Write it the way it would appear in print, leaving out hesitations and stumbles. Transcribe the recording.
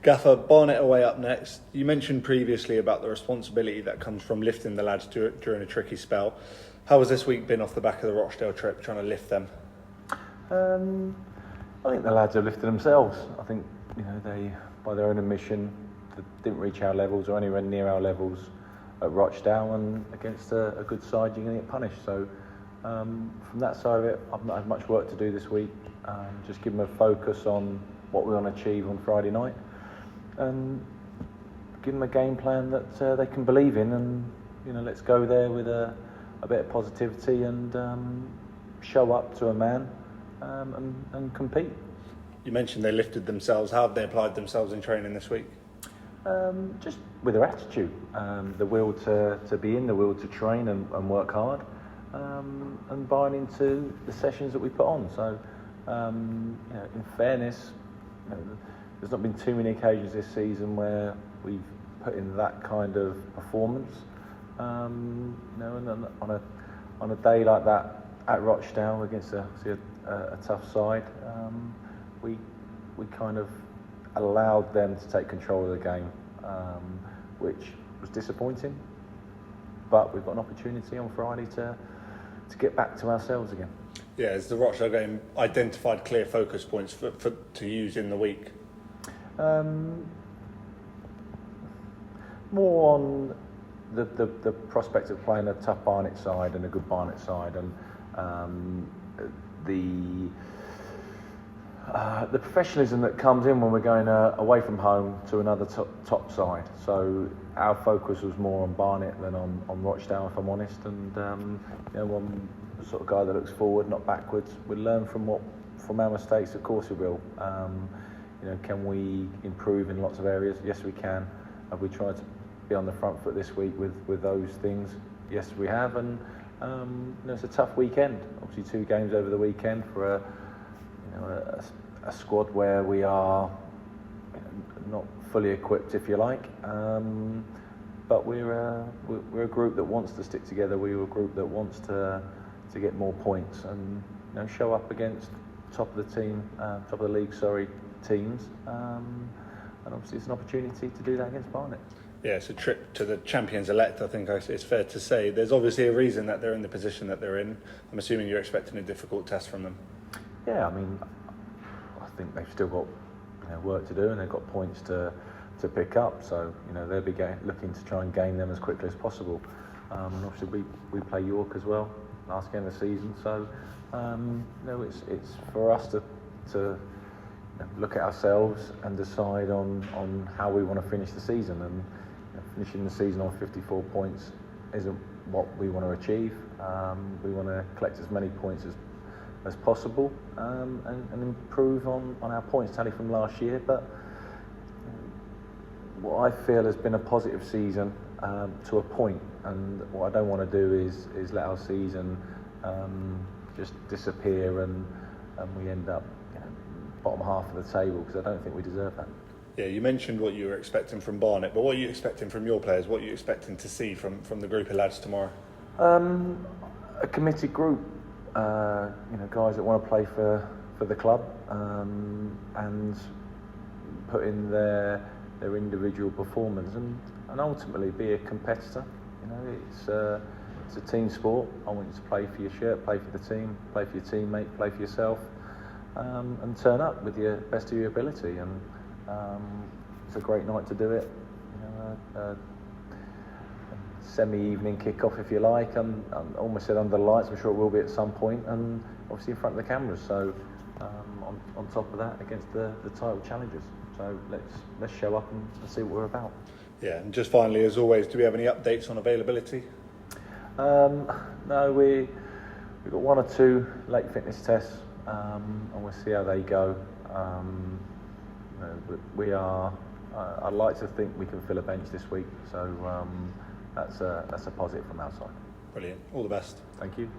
Gaffer, Barnet away up next. You mentioned previously about the responsibility that comes from lifting the lads during a tricky spell. How has this week been off the back of the Rochdale trip, trying to lift them? I think the lads have lifted themselves. I think they, by their own admission, didn't reach our levels or anywhere near our levels at Rochdale, and against a good side you're going to get punished. So from that side of it, I've not had much work to do this week. Just give them a focus on what we want to achieve on Friday night, and give them a game plan that they can believe in, and let's go there with a bit of positivity and show up to a man and compete. You mentioned they lifted themselves. How have they applied themselves in training this week? Just with their attitude, the will to be in, the will to train and work hard, and buying into the sessions that we put on. So, in fairness, there's not been too many occasions this season where we've put in that kind of performance. And on a day like that at Rochdale against a tough side, we kind of allowed them to take control of the game, which was disappointing. But we've got an opportunity on Friday to get back to ourselves again. Yeah, has the Rochdale game identified clear focus points to use in the week? More on the prospect of playing a tough Barnet side and a good Barnet side, and the professionalism that comes in when we're going away from home to another top side. So our focus was more on Barnet than on Rochdale, if I'm honest. And I'm the sort of guy that looks forward, not backwards. We learn from our mistakes, of course we will. Can we improve in lots of areas? Yes, we can. Have we tried to be on the front foot this week with those things? Yes, we have. And it's a tough weekend. Obviously, 2 games over the weekend for a squad where we are not fully equipped, if you like. But we're a group that wants to stick together. We're a group that wants to get more points and show up against top of the league teams. And obviously, it's an opportunity to do that against Barnet. Yeah, it's a trip to the champions elect, I think it's fair to say. There's obviously a reason that they're in the position that they're in. I'm assuming you're expecting a difficult test from them. Yeah, I think they've still got work to do, and they've got points to pick up. So they'll be looking to try and gain them as quickly as possible. And obviously we play York as well, last game of the season. So it's for us to look at ourselves and decide on how we want to finish the season. And finishing the season on 54 points isn't what we want to achieve. We want to collect as many points as possible, and improve on our points tally from last year. But what I feel has been a positive season to a point, and what I don't want to do is let our season just disappear and we end up bottom half of the table, because I don't think we deserve that. Yeah, you mentioned what you were expecting from Barnet, but what are you expecting from your players? What are you expecting to see from the group of lads tomorrow? A committed group, guys that want to play for the club, and put in their individual performance and ultimately be a competitor. It's a team sport. I want you to play for your shirt, play for the team, play for your teammate, play for yourself, and turn up with the best of your ability. And it's a great night to do it. Semi-evening kick-off, if you like. I almost said under the lights. I'm sure it will be at some point, and obviously in front of the cameras. So on top of that, against the title challengers. So let's show up and see what we're about. Yeah, and just finally, as always, do we have any updates on availability? No, we've got 1 or 2 late fitness tests, and we'll see how they go. I'd like to think we can fill a bench this week, so that's a positive from our side. Brilliant. All the best. Thank you.